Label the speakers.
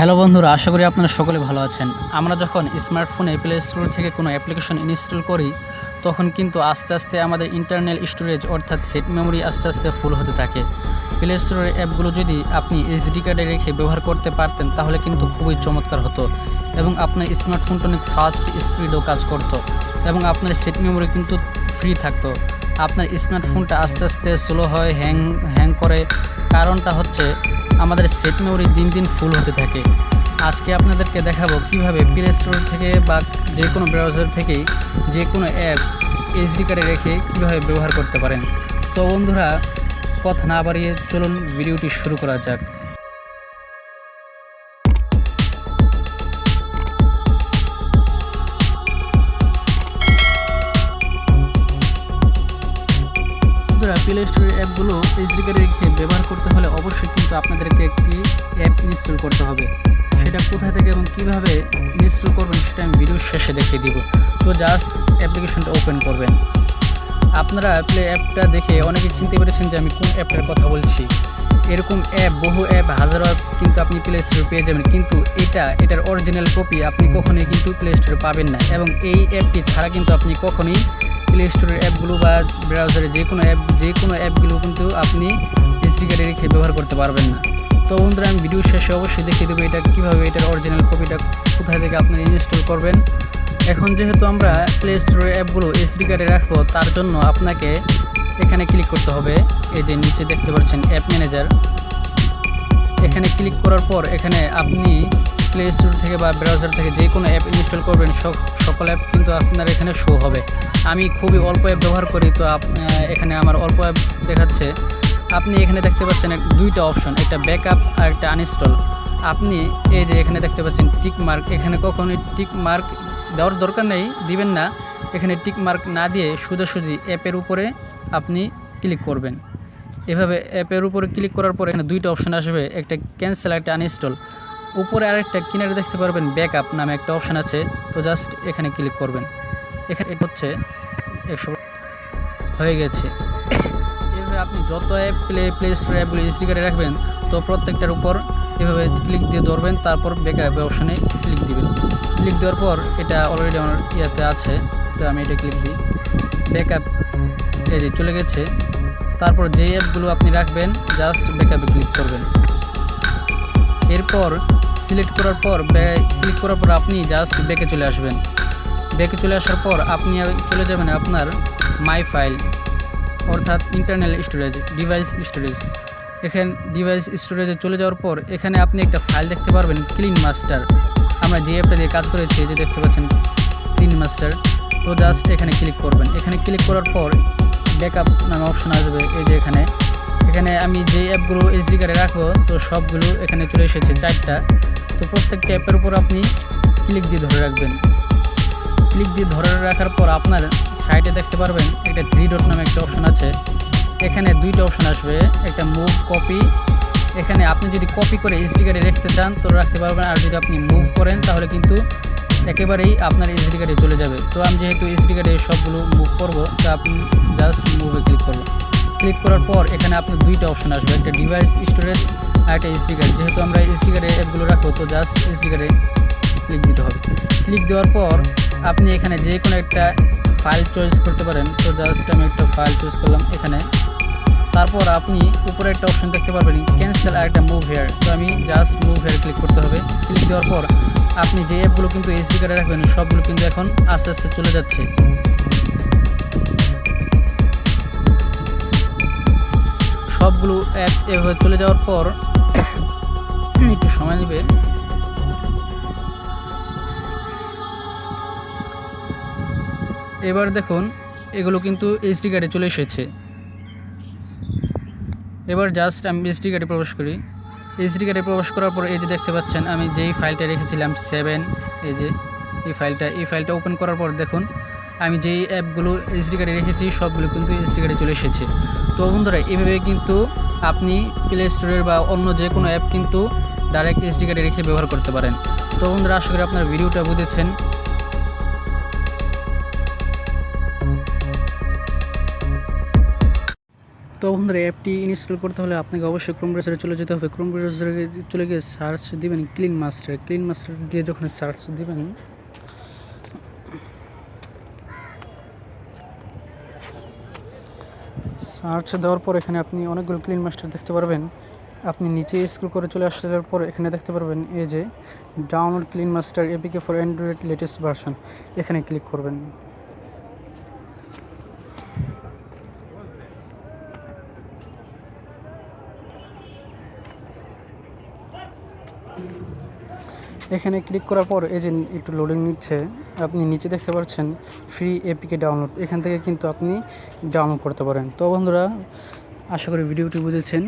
Speaker 1: Hello বন্ধুরা, আশা করি আপনারা সকলে ভালো আছেন। আমরা যখন স্মার্টফোনে প্লে স্টোর থেকে কোনো অ্যাপ্লিকেশন ইনস্টল করি তখন কিন্তু আস্তে আস্তে আমাদের ইন্টারনাল স্টোরেজ অর্থাৎ সেট মেমোরি আস্তে আস্তে ফুল হতে থাকে। প্লে স্টোরের অ্যাপগুলো যদি আপনি এইচডি কার্ডে রেখে ব্যবহার করতে পারতেন তাহলে কিন্তু খুবই চমৎকার হতো এবং আপনার স্মার্টফোনটা অনেক ফাস্ট স্পিডও কাজ করতো এবং আপনার সেট মেমোরি কিন্তু ফ্রি থাকতো। আপনার স্মার্টফোনটা আস্তে আস্তে স্লো হয়, হ্যাং করে। কারণটা হচ্ছে আমাদের সেট মেমোরি দিন দিন ফুল হতে থাকে। আজকে আপনাদেরকে দেখাবো কিভাবে প্লে স্টোর থেকে বা যে কোনো ব্রাউজার থেকেই যে কোনো অ্যাপ এইচডি কার্ডে রেখে কীভাবে ব্যবহার করতে পারেন। তো বন্ধুরা, কথা না বাড়িয়ে চলুন ভিডিওটি শুরু করা যাক। প্লে স্টোরের অ্যাপগুলো এইচডি কার্ডে রেখে ব্যবহার করতে হলে অবশ্যই কিন্তু আপনাদেরকে একটি অ্যাপ ইনস্টল করতে হবে। সেটা কোথা থেকে এবং কীভাবে ইনস্টল করবেন সেটা আমি ভিডিওর শেষে দেখিয়ে দিব। তো জাস্ট অ্যাপ্লিকেশনটা ওপেন করবেন। আপনারা প্লে অ্যাপটা দেখে অনেকেই চিনতে পেরেছেন যে আমি কোন অ্যাপটার কথা বলছি। এরকম অ্যাপ, বহু অ্যাপ, হাজারো অ্যাপ কিন্তু আপনি প্লে স্টোরে পেয়ে যাবেন, কিন্তু এটার অরিজিনাল কপি আপনি কখনোই কিন্তু প্লে স্টোরে পাবেন না এবং এই অ্যাপটি ছাড়া কিন্তু আপনি কখনোই প্লে স্টোরের অ্যাপগুলো বা ব্রাউজারে যে কোনো অ্যাপগুলো কিন্তু আপনি এইচডি কার্ডে রেখে ব্যবহার করতে পারবেন না। তো বন্ধুরা, আমি ভিডিও শেষে অবশ্যই দেখিয়ে দেবো এটা কীভাবে এটার অরিজিনাল কপিটা কোথায় থেকে আপনি ইনস্টল করবেন। এখন যেহেতু আমরা প্লে স্টোরের অ্যাপগুলো এইচডি কার্ডে রাখবো, তার জন্য আপনাকে এখানে ক্লিক করতে হবে। এই যে নিচে দেখতে পাচ্ছেন অ্যাপ ম্যানেজার, এখানে ক্লিক করার পর এখানে আপনি প্লে স্টোর থেকে বা ব্রাউজার থেকে যে কোনো অ্যাপ ইনস্টল করবেন সকল অ্যাপ কিন্তু আপনার এখানে শো হবে। আমি খুবই অল্প অ্যাপ ব্যবহার করি, তো এখানে আমার অল্প অ্যাপ দেখাচ্ছে। আপনি এখানে দেখতে পাচ্ছেন দুইটা অপশন, একটা ব্যাকআপ আর একটা আনইনস্টল। আপনি এই যে এখানে দেখতে পাচ্ছেন টিক মার্ক, এখানে কখনোই টিক মার্ক দেওয়ার দরকার নেই, দিবেন না। এখানে টিক মার্ক না দিয়ে সোজাসুজি অ্যাপের উপরে আপনি ক্লিক করবেন। এভাবে অ্যাপের উপরে ক্লিক করার পর এখানে দুইটা অপশন আসবে, একটা ক্যান্সেল, একটা আনইনস্টল। উপরে আরেকটা কিনারে দেখতে পারবেন ব্যাকআপ নামে একটা অপশন আছে, তো জাস্ট এখানে ক্লিক করবেন। এখানে এটা হচ্ছে 100 হয়ে গেছে। এভাবে আপনি যত অ্যাপ প্লে স্টোর অ্যাপগুলো এইচডি কার্ডে রাখবেন, তো প্রত্যেকটার উপর এভাবে ক্লিক দিয়ে ধরবেন, তারপর ব্যাকআপ অপশনে ক্লিক দিবেন। ক্লিক দেওয়ার পর এটা অলরেডি আমার ইয়াতে আছে, তো আমি এটা ক্লিক দিই। ব্যাকআপ এই যে চলে গেছে। তারপর যে অ্যাপগুলো আপনি রাখবেন জাস্ট ব্যাকআপে ক্লিক করবেন। এরপর সিলেক্ট করার পর ক্লিক করার পর আপনি জাস্ট ব্যাকে চলে আসবেন। ব্যাকে চলে আসার পর আপনি চলে যাবেন আপনার মাই ফাইল অর্থাৎ ইন্টারনাল স্টোরেজ, ডিভাইস স্টোরেজ। এখানে ডিভাইস স্টোরেজে চলে যাওয়ার পর এখানে আপনি একটা ফাইল দেখতে পারবেন, ক্লিন মাস্টার। আমরা যে অ্যাপটা দিয়ে কাজ করেছি, যে দেখতে পাচ্ছেন ক্লিন মাস্টার, তো জাস্ট এখানে ক্লিক করবেন। এখানে ক্লিক করার পর ব্যাকআপ নামে অপশন আসবে। এই যে এখানে আমি যে অ্যাপগুলো এইচডি কার্ডে রাখবো, তো সবগুলো এখানে চলে এসেছে 4টা। তো প্রত্যেকটা অ্যাপের উপর আপনি ক্লিক দিয়ে ধরে রাখবেন। ক্লিক দিয়ে ধরে রাখার পর আপনার সাইডে দেখতে পারবেন একটা 3 ডট নামে একটা অপশন আছে। এখানে দুইটা অপশন আসবে, একটা মুভ, কপি। এখানে আপনি যদি কপি করে এইচডি কার্ডে রাখতে চান তো রাখতে পারবেন, আর যদি আপনি মুভ করেন তাহলে কিন্তু একেবারেই আপনার এইচডি কার্ডে চলে যাবে। তো আমি যেহেতু এইচডি কার্ডে সবগুলো মুভ করবো, তো আপনি জাস্ট মুভে ক্লিক করবেন। ক্লিক করার পর এখানে আপনার দুইটা অপশন আসবে, একটা ডিভাইস স্টোরেজ আর একটা এইচডি কার্ড। যেহেতু আমরা এইচডি কার্ডে অ্যাপগুলো রাখবো, তো জাস্ট এইচডি কার্ডে ক্লিক দিতে হবে। ক্লিক দেওয়ার পর আপনি এখানে যে কোনো একটা ফাইল চয়েস করতে পারেন, তো জাস্ট আমি একটা ফাইল চয়েস করলাম এখানে। তারপর আপনি উপরে একটা অপশন দেখতে পারবেন ক্যান্সেল আর একটা মুভ হেয়ার, তো আমি জাস্ট মুভ হেয়ার ক্লিক করতে হবে। ক্লিক দেওয়ার পর আপনি যে অ্যাপগুলো কিন্তু এইচডি কার্ডে রাখবেন সবগুলো কিন্তু এখন আস্তে আস্তে চলে যাচ্ছে। সবগুলো অ্যাপ এভাবে চলে যাওয়ার পর একটু সময় নেবে। এবার দেখুন এগুলো কিন্তু এইচডি কার্ডে চলে এসেছে। এবার জাস্ট আমি এইচডি কার্ডে প্রবেশ করি। এইচডি কার্ডে প্রবেশ করার পর এই যে দেখতে পাচ্ছেন আমি যেই ফাইলটা রেখেছিলাম 7, এই যে এই ফাইলটা ওপেন করার পর দেখুন আমি যেই অ্যাপগুলো এইচডি কার্ডে রেখেছি সবগুলো কিন্তু এইচডি কার্ডে চলে এসেছে। তো বন্ধুরা, এভাবে কিন্তু আপনি প্লে স্টোরের বা অন্য যে কোনো অ্যাপ কিন্তু ডাইরেক্ট এইচডি কার্ডে রেখে ব্যবহার করতে পারেন। তো বন্ধুরা, আশা করি আপনার ভিডিওটা বুঝেছেন। তো বন্ধুরা অ্যাপটি ইনস্টল করতে হলে আপনাকে অবশ্যই ক্রোম ব্রাউজারে চলে যেতে হবে। ক্রোম ব্রাউজারে চলে গিয়ে সার্চ দিবেন ক্লিন মাস্টার দিয়ে যখন সার্চ দিবেন সার্চ দেওয়ার পর এখানে আপনি অনেকগুলো ক্লিন মাস্টার দেখতে পারবেন। আপনি নিচে স্ক্রল করে চলে আসার পর এখানে দেখতে পারবেন এই যে download clean master APK for Android latest version, এখানে ক্লিক করবেন। এখানে ক্লিক করার পর এই যে একটু লোডিং নিচ্ছে, আপনি নিচে দেখতে পাচ্ছেন ফ্রি এপিকে ডাউনলোড, এখান থেকে কিন্তু আপনি ডাউনলোড করতে পারেন। তো বন্ধুরা আশা করি ভিডিওটি বুঝেছেন।